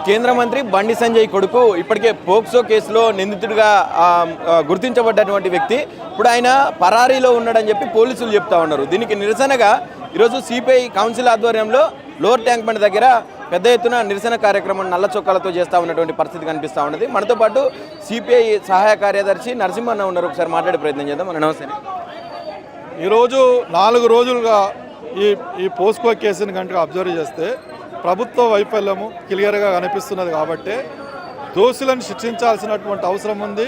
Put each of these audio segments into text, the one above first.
కేంద్ర మంత్రి బండి సంజయ్ కొడుకు ఇప్పటికే పోక్సో కేసులో నిందితుడిగా గుర్తించబడ్డటువంటి వ్యక్తి ఇప్పుడు ఆయన పరారీలో ఉన్నాడని చెప్పి పోలీసులు చెప్తా ఉన్నారు. దీనికి నిరసనగా ఈరోజు సిపిఐ కౌన్సిల్ ఆధ్వర్యంలో లోవర్ ట్యాంక్ బండ్ దగ్గర పెద్ద ఎత్తున నిరసన కార్యక్రమం నల్ల చొక్కాలతో చేస్తూ ఉన్నటువంటి పరిస్థితి కనిపిస్తూ ఉన్నది. మనతో పాటు సిపిఐ సహాయ కార్యదర్శి నరసింహన్న ఉన్నారు. ఒకసారి మాట్లాడే ప్రయత్నం చేద్దాం. మన నమస్తే. ఈరోజు 4 రోజులుగా ఈ పోస్కో కేసుని కనుక అబ్జర్వ్ చేస్తే ప్రభుత్వ వైఫల్యము క్లియర్గా కనిపిస్తున్నది. కాబట్టి దోషులను శిక్షించాల్సినటువంటి అవసరం ఉంది.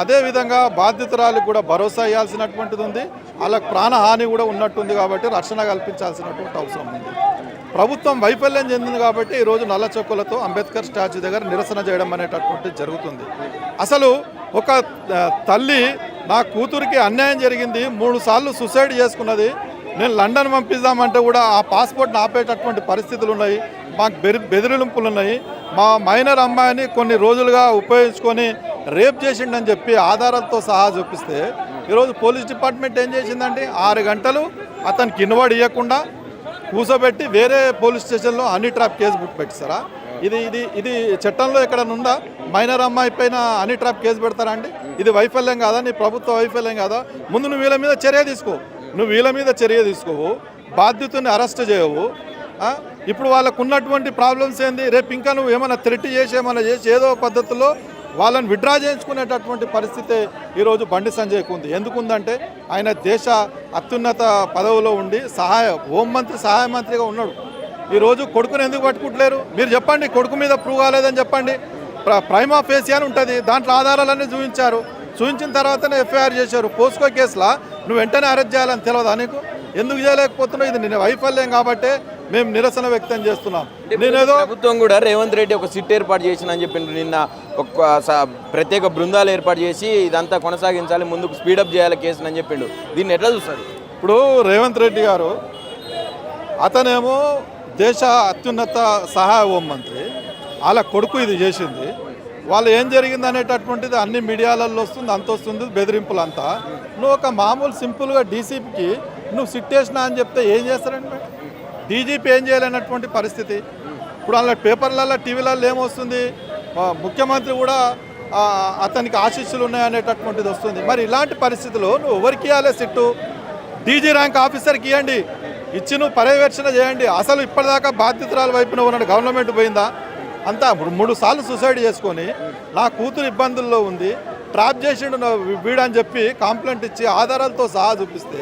అదేవిధంగా బాధితురాలకు కూడా భరోసా ఇవ్వాల్సినటువంటిది ఉంది. వాళ్ళకు ప్రాణహాని కూడా ఉన్నట్టుంది. కాబట్టి రక్షణ కల్పించాల్సినటువంటి అవసరం ఉంది. ప్రభుత్వం వైఫల్యం చెందింది కాబట్టి ఈరోజు నల్ల చొక్కులతో అంబేద్కర్ స్టాచ్యూ దగ్గర నిరసన చేయడం అనేటటువంటిది జరుగుతుంది. అసలు ఒక తల్లి నా కూతురికి అన్యాయం జరిగింది, 3 సార్లు సూసైడ్ చేసుకున్నది, నేను లండన్ పంపిద్దామంటే కూడా ఆ పాస్పోర్ట్ని ఆపేటటువంటి పరిస్థితులు ఉన్నాయి, మాకు బెదిరింపులు ఉన్నాయి, మా మైనర్ అమ్మాయిని కొన్ని రోజులుగా ఉపయోగించుకొని రేప్ చేసిండని చెప్పి ఆధారాలతో సహా చూపిస్తే ఈరోజు పోలీస్ డిపార్ట్మెంట్ ఏం చేసిందండి, 6 గంటలు అతనికి ఇన్వాయిడ్ ఇవ్వకుండా కూసోబెట్టి వేరే పోలీస్ స్టేషన్లో హనీ ట్రాప్ కేసు పెట్టిస్తారా? ఇది చట్టంలో ఎక్కడన్నా ఉందా? మైనర్ అమ్మాయి పైన హనీ ట్రాప్ కేసు పెడతారా అండి? ఇది వైఫల్యం కాదా? నీ ప్రభుత్వ వైఫల్యం కాదా? ముందు నువ్వు వీళ్ళ మీద చర్య తీసుకో. నువ్వు వీళ్ళ మీద చర్య తీసుకోవు, బాధ్యతని అరెస్ట్ చేయవు. ఇప్పుడు వాళ్ళకు ఉన్నటువంటి ప్రాబ్లమ్స్ ఏంది? రేపు ఇంకా నువ్వు ఏమైనా థ్రెట్ చేసి ఏమైనా చేసి ఏదో పద్ధతిలో వాళ్ళని విత్డ్రా చేయించుకునేటటువంటి పరిస్థితి ఈరోజు బండి సంజయ్కు ఉంది. ఎందుకుందంటే ఆయన దేశ అత్యున్నత పదవిలో ఉండి హోంమంత్రి సహాయ మంత్రిగా ఉన్నాడు. ఈరోజు కొడుకుని ఎందుకు పట్టుకుంటలేరు? మీరు చెప్పండి. కొడుకు మీద ప్రూవ్ కాలేదని చెప్పండి. ప్రైమా ఫేసి అని ఉంటుంది, దాంట్లో ఆధారాలన్నీ చూపించారు. చూపించిన తర్వాతనే ఎఫ్ఐఆర్ చేశారు. పోస్కో కేసులో నువ్వు వెంటనే అరెస్ట్ చేయాలని తెలియదా నీకు? ఎందుకు చేయలేకపోతున్నావు? ఇది నిన్న వైఫల్యం కాబట్టి మేము నిరసన వ్యక్తం చేస్తున్నాం. నేనేదో ప్రభుత్వం కూడా రేవంత్ రెడ్డి ఒక సిట్ ఏర్పాటు చేసిన అని చెప్పి నిన్న ఒక ప్రత్యేక బృందాలు ఏర్పాటు చేసి ఇదంతా కొనసాగించాలి, ముందుకు స్పీడప్ చేయాలి కేసుని అని చెప్పిండు. దీన్ని ఎట్లా చూస్తారు? ఇప్పుడు రేవంత్ రెడ్డి గారు అతనేమో దేశ అత్యున్నత సహాయ హోంమంత్రి, వాళ్ళ కొడుకు ఇది చేసింది. వాళ్ళు ఏం జరిగింది అనేటటువంటిది అన్ని మీడియాలలో వస్తుంది, అంత వస్తుంది, బెదిరింపులు అంతా. నువ్వు ఒక మామూలు సింపుల్గా డీసీపీకి నువ్వు సిట్ వేసినా అని చెప్తే ఏం చేస్తారండి? మేడం డీజీపీ ఏం చేయాలన్నటువంటి పరిస్థితి. ఇప్పుడు అలా పేపర్లలో టీవీలలో ఏమొస్తుంది, ముఖ్యమంత్రి కూడా అతనికి ఆశీస్సులు ఉన్నాయనేటటువంటిది వస్తుంది. మరి ఇలాంటి పరిస్థితుల్లో నువ్వు ఎవరికి ఇవ్వాలి సిట్టు? డీజీ ర్యాంక్ ఆఫీసర్కి ఇవ్వండి, ఇచ్చి నువ్వు పర్యవేక్షణ చేయండి. అసలు ఇప్పటిదాకా బాధ్యతరాల వైపున ఉన్న గవర్నమెంట్ పోయిందా? అంతా 3 సార్లు సూసైడ్ చేసుకొని నా కూతురు ఇబ్బందుల్లో ఉంది, ట్రాప్ చేసిండు వీడని చెప్పి కంప్లైంట్ ఇచ్చి ఆధారాలతో సహా చూపిస్తే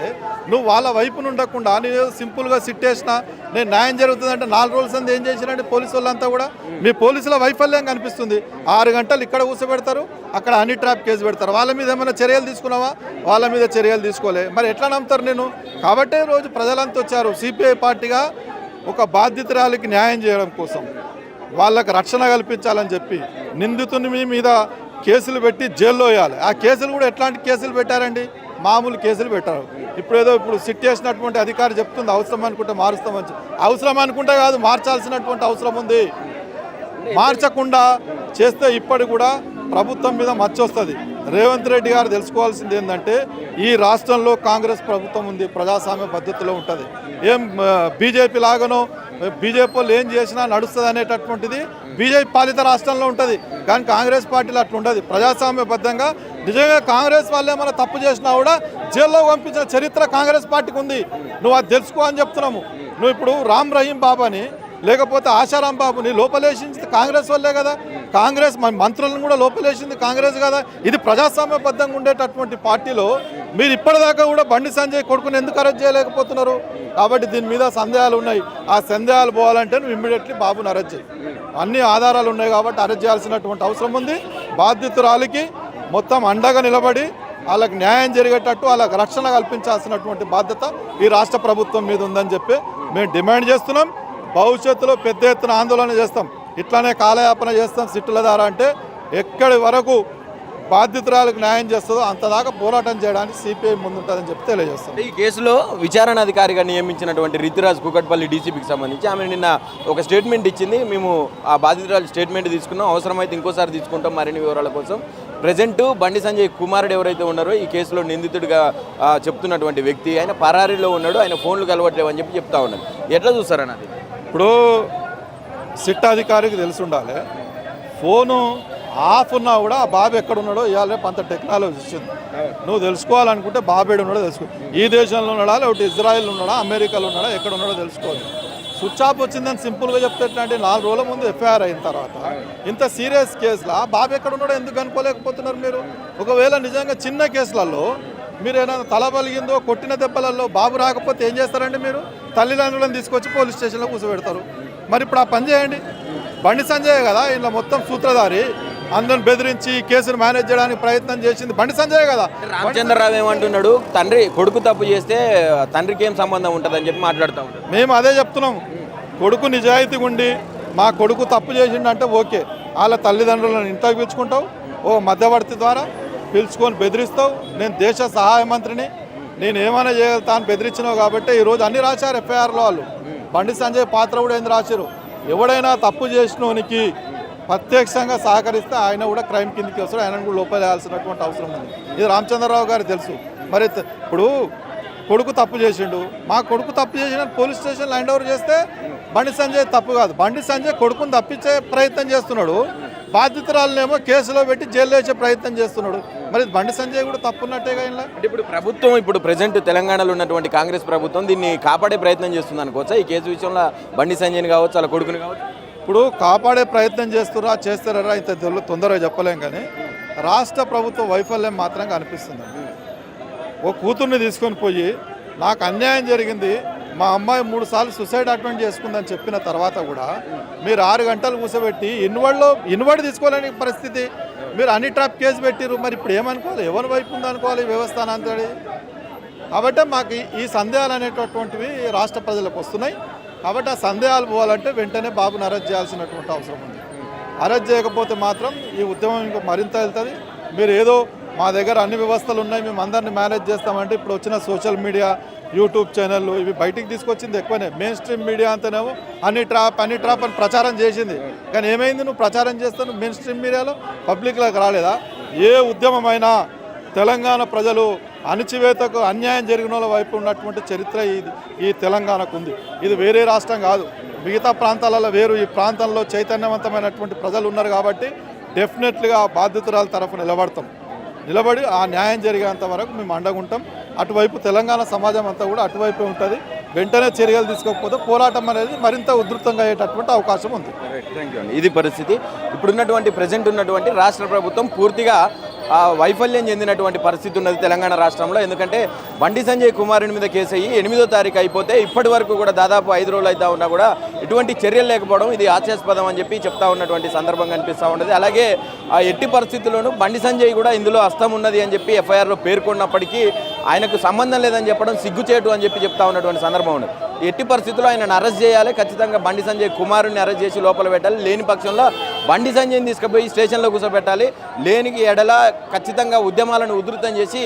నువ్వు వాళ్ళ వైపున ఉండకుండా నేను సింపుల్గా సిట్ వేసినా నేను న్యాయం జరుగుతుందంటే 4 రోజుల సంది ఏం చేసినంటే పోలీసు వాళ్ళంతా కూడా మీ పోలీసుల వైఫల్యం కనిపిస్తుంది. 6 గంటలు ఇక్కడ కూర్చోబెడతారు, అక్కడ హనీ ట్రాప్ కేసు పెడతారు. వాళ్ళ మీద ఏమైనా చర్యలు తీసుకున్నావా? వాళ్ళ మీద చర్యలు తీసుకోలే. మరి ఎట్లా నమ్ముతారు నేను? కాబట్టే రోజు ప్రజలంతా వచ్చారు. సిపిఐ పార్టీగా ఒక బాధ్యతరాలకి న్యాయం చేయడం కోసం, వాళ్ళకి రక్షణ కల్పించాలని చెప్పి నిందితుని మీద కేసులు పెట్టి జైల్లో వేయాలి. ఆ కేసులు కూడా ఎట్లాంటి కేసులు పెట్టారండి? మామూలు కేసులు పెట్టారు. ఇప్పుడు సిట్ చేసినటువంటి అధికారి చెప్తుంది అవసరం అనుకుంటే మారుస్తామని. అవసరం అనుకుంటే కాదు, మార్చాల్సినటువంటి అవసరం ఉంది. మార్చకుండా చేస్తే ఇప్పటి కూడా ప్రభుత్వం మీద మచ్చ వస్తుంది. రేవంత్ రెడ్డి గారు తెలుసుకోవాల్సింది ఏంటంటే ఈ రాష్ట్రంలో కాంగ్రెస్ ప్రభుత్వం ఉంది, ప్రజాస్వామ్య పద్ధతిలో ఉంటుంది. ఏం బీజేపీ లాగానో బీజేపీ వాళ్ళు ఏం చేసినా నడుస్తుంది అనేటటువంటిది బీజేపీ పాలిత రాష్ట్రంలో ఉంటుంది. కానీ కాంగ్రెస్ పార్టీలో అట్లా ఉండదు. ప్రజాస్వామ్యబద్ధంగా నిజంగా కాంగ్రెస్ వాళ్ళు ఏమైనా తప్పు చేసినా కూడా జైల్లో పంపించిన చరిత్ర కాంగ్రెస్ పార్టీకి ఉంది. నువ్వు అది తెలుసుకో అని చెప్తున్నాము. నువ్వు ఇప్పుడు రామ్ రహీం బాబాని లేకపోతే ఆశారాం బాబుని లోపలేసింది కాంగ్రెస్ వల్లే కదా. కాంగ్రెస్ మంత్రులను కూడా లోపలేసింది కాంగ్రెస్ కదా. ఇది ప్రజాస్వామ్యబద్ధంగా ఉండేటటువంటి పార్టీలో మీరు ఇప్పటిదాకా కూడా బండి సంజయ్ కొడుకుని ఎందుకు అరెస్ట్ చేయలేకపోతున్నారు? కాబట్టి దీని మీద సందేహాలు ఉన్నాయి. ఆ సందేహాలు పోవాలంటే నువ్వు ఇమ్మీడియట్లీ బాబుని అరెస్ట్ చేయి. అన్ని ఆధారాలు ఉన్నాయి కాబట్టి అరెస్ట్ చేయాల్సినటువంటి అవసరం ఉంది. బాధితురాలికి మొత్తం అండగా నిలబడి వాళ్ళకి న్యాయం జరిగేటట్టు వాళ్ళకి రక్షణ కల్పించాల్సినటువంటి బాధ్యత ఈ రాష్ట్ర ప్రభుత్వం మీద ఉందని చెప్పి మేము డిమాండ్ చేస్తున్నాం. భవిష్యత్తులో పెద్ద ఎత్తున ఆందోళన చేస్తాం, ఇట్లానే కాలయాపన చేస్తాం సిట్టుల ద్వారా. అంటే ఎక్కడి వరకు బాధితురాలకు న్యాయం చేస్తుందో అంతదాకా పోరాటం చేయడానికి సిపిఐ ముందుంటుందని చెప్పి తెలియజేస్తాం. ఈ కేసులో విచారణ అధికారిగా నియమించినటువంటి రితురాజ్ కూకట్పల్లి డీసీపీకి సంబంధించి ఆమె నిన్న ఒక స్టేట్మెంట్ ఇచ్చింది. మేము ఆ బాధితురాలు స్టేట్మెంట్ తీసుకున్నాం, అవసరమైతే ఇంకోసారి తీసుకుంటాం మరిన్ని వివరాల కోసం. ప్రజెంట్ బండి సంజయ్ కుమారుడు ఎవరైతే ఉన్నారో ఈ కేసులో నిందితుడిగా చెప్తున్నటువంటి వ్యక్తి ఆయన పరారీలో ఉన్నాడు, ఆయన ఫోన్లు కలవట్లేవు అని చెప్పి చెప్తా ఉన్నాడు. ఎట్లా చూస్తారన్నది? ఇప్పుడు సిట్ అధికారికి తెలిసి ఉండాలి. ఫోను ఆఫ్ ఉన్నా కూడా ఆ బాబు ఎక్కడ ఉన్నాడో ఇవాళ రేపు అంత టెక్నాలజీ వచ్చింది. నువ్వు తెలుసుకోవాలనుకుంటే బాబు ఏడు ఉన్నాడో తెలుసుకో. ఈ దేశంలో ఉన్నాడా లేకపోతే ఇజ్రాయెల్ ఉన్నాడా అమెరికాలో ఉన్నాడా ఎక్కడ ఉన్నాడో తెలుసుకోవాలి. స్విచ్ ఆఫ్ వచ్చిందని సింపుల్గా చెప్తే 4 రోజుల ముందు ఎఫ్ఐఆర్ అయిన తర్వాత ఇంత సీరియస్ కేసులో బాబు ఎక్కడ ఉన్నాడో ఎందుకు అనుకోలేకపోతున్నారు మీరు? ఒకవేళ నిజంగా చిన్న కేసులలో మీరు ఏదైనా తల పలిగిందో కొట్టిన దెబ్బలలో బాబు రాకపోతే ఏం చేస్తారండి? మీరు తల్లిదండ్రులను తీసుకొచ్చి పోలీస్ స్టేషన్లో కూర్చోబెడతారు. మరి ఇప్పుడు ఆ పని చేయండి. బండి సంజయ్ కదా ఇంట్లో మొత్తం సూత్రధారి, అందరిని బెదిరించి కేసును మేనేజ్ చేయడానికి ప్రయత్నం చేసింది బండి సంజయ్ కదా. రామచంద్రరావు ఏమంటున్నాడు, కొడుకు తప్పు చేస్తే తండ్రికి ఏం సంబంధం ఉంటుందని చెప్పి మాట్లాడుతూ ఉంటాడు. మేము అదే చెప్తున్నాం. కొడుకు నిజాయితీగా ఉండి మా కొడుకు తప్పు చేసిండంటే ఓకే, వాళ్ళ తల్లిదండ్రులను ఇంట్లోకి పిలుచుకుంటావు, ఓ మధ్యవర్తి ద్వారా పిలుచుకొని బెదిరిస్తావు. నేను దేశ సహాయ మంత్రిని, నేను ఏమైనా చేయగలుగుతా అని బెదిరించినావు కాబట్టి ఈరోజు అన్ని రాశారు ఎఫ్ఐఆర్లో వాళ్ళు. బండి సంజయ్ పాత్ర కూడా ఏంది రాశారు. ఎవడైనా తప్పు చేసినోనికి ప్రత్యక్షంగా సహకరిస్తే ఆయన కూడా క్రైమ్ కిందకి వస్తాడు, ఆయన కూడా లోపలేయాల్సినటువంటి అవసరం ఉంది. ఇది రామచంద్రరావు గారికి తెలుసు. మరి ఇప్పుడు కొడుకు తప్పు చేసిండు, మా కొడుకు తప్పు చేసిన పోలీస్ స్టేషన్ హ్యాండ్ ఓవర్ చేస్తే బండి సంజయ్ తప్పు కాదు. బండి సంజయ్ కొడుకుని తప్పించే ప్రయత్నం చేస్తున్నాడు, బాధితురాలనేమో కేసులో పెట్టి జైల్లో వేసే ప్రయత్నం చేస్తున్నాడు. మరి బండి సంజయ్ కూడా తప్పున్నట్టేగా ఇలా. అంటే ఇప్పుడు ప్రభుత్వం, ఇప్పుడు ప్రజెంట్ తెలంగాణలో ఉన్నటువంటి కాంగ్రెస్ ప్రభుత్వం దీన్ని కాపాడే ప్రయత్నం చేస్తుంది అనుకోవచ్చా? ఈ కేసు విషయంలో బండి సంజయ్ని కావచ్చు, వాళ్ళ కొడుకుని కావచ్చు, ఇప్పుడు కాపాడే ప్రయత్నం చేస్తారా ఇంత తొందరగా చెప్పలేం. కానీ రాష్ట్ర ప్రభుత్వ వైఫల్యం మాత్రం కనిపిస్తుంది. ఓ కూతుర్ని తీసుకొని పోయి నాకు అన్యాయం జరిగింది, మా అమ్మాయి 3 సార్లు సూసైడ్ అటెంప్ట్ చేసుకుందని చెప్పిన తర్వాత కూడా మీరు 6 గంటలు కూర్చోబెట్టి ఇన్వర్డ్ తీసుకోలేని పరిస్థితి. మీరు అన్ని ట్రాప్ కేసు పెట్టిరు. మరి ఇప్పుడు ఏమనుకోవాలి? ఎవరి వైపు ఉందనుకోవాలి వ్యవస్థ అంతటి? కాబట్టి మాకు ఈ సందేహాలు అనేటటువంటివి రాష్ట్ర ప్రజలకు వస్తున్నాయి. కాబట్టి ఆ సందేహాలు పోవాలంటే వెంటనే బాబుని అరెస్ట్ చేయాల్సినటువంటి అవసరం ఉంది. అరెస్ట్ చేయకపోతే మాత్రం ఈ ఉద్యమం ఇంకా మరింత వెళ్తుంది. మీరు ఏదో మా దగ్గర అన్ని వ్యవస్థలు ఉన్నాయి, మేము అందరినీ మేనేజ్ చేస్తామంటే ఇప్పుడు వచ్చిన సోషల్ మీడియా, యూట్యూబ్ ఛానళ్ళు ఇవి బయటికి తీసుకొచ్చింది ఎక్కువనే. మెయిన్ స్ట్రీమ్ మీడియా అంతేనేమో అన్ని ట్రాప్ అని ప్రచారం చేసింది. కానీ ఏమైంది? నువ్వు ప్రచారం చేస్తాను మెయిన్ స్ట్రీమ్ మీడియాలో పబ్లిక్లోకి రాలేదా? ఏ ఉద్యమమైనా తెలంగాణ ప్రజలు అణచివేతకు అన్యాయం జరిగిన వాళ్ళ వైపు ఉన్నటువంటి చరిత్ర ఈ తెలంగాణకు ఉంది. ఇది వేరే రాష్ట్రం కాదు, మిగతా ప్రాంతాలలో వేరు. ఈ ప్రాంతంలో చైతన్యవంతమైనటువంటి ప్రజలు ఉన్నారు కాబట్టి డెఫినెట్లీగా బాధితురాల తరఫున నిలబడి ఆ న్యాయం జరిగేంత వరకు మేము అండగుంటాం. అటువైపు తెలంగాణ సమాజం అంతా కూడా అటువైపే ఉంటుంది. వెంటనే చర్యలు తీసుకోకపోతే పోరాటం అనేది మరింత ఉధృతంగా అయ్యేటటువంటి అవకాశం ఉంది. ఇది పరిస్థితి. ఇప్పుడున్నటువంటి ప్రజెంట్ ఉన్నటువంటి రాష్ట్ర ప్రభుత్వం పూర్తిగా వైఫల్యం చెందినటువంటి పరిస్థితి ఉన్నది తెలంగాణ రాష్ట్రంలో. ఎందుకంటే బండి సంజయ్ కుమారుని మీద కేసు అయ్యి 8వ తారీఖు అయిపోతే ఇప్పటి వరకు కూడా దాదాపు 5 రోజులు అవుతా ఉన్నా కూడా ఎటువంటి చర్యలు లేకపోవడం ఇది హాస్యాస్పదం అని చెప్పి చెప్తా ఉన్నటువంటి సందర్భం కనిపిస్తూ ఉన్నది. అలాగే ఆ ఎట్టి పరిస్థితుల్లోనూ బండి సంజయ్ కూడా ఇందులో హస్తం ఉన్నది అని చెప్పి ఎఫ్ఐఆర్లో పేర్కొన్నప్పటికీ ఆయనకు సంబంధం లేదని చెప్పడం సిగ్గుచేటు అని చెప్పి చెప్తా ఉన్నటువంటి సందర్భం ఉన్నది. ఎట్టి పరిస్థితుల్లో ఆయనను అరెస్ట్ చేయాలి, ఖచ్చితంగా బండి సంజయ్ కుమారుని అరెస్ట్ చేసి లోపల పెట్టాలి. లేని పక్షంలో బండి సంజయ్ని తీసుకుపోయి స్టేషన్లో కూర్చోబెట్టాలి. లేనికి ఎడల ఖచ్చితంగా ఉద్యమాలను ఉధృతం చేసి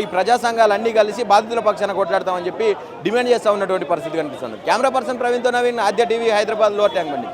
ఈ ప్రజా సంఘాలన్నీ కలిసి బాధితుల పక్షాన కొట్లాడతామని చెప్పి డిమాండ్ చేస్తూ ఉన్నటువంటి పరిస్థితి కనిపిస్తుంది. కెమెరా పర్సన్ ప్రవీణ్తో నవీన్, ఆద్య టీవీ, హైదరాబాద్, లోవర్ ట్యాంక్ బండి.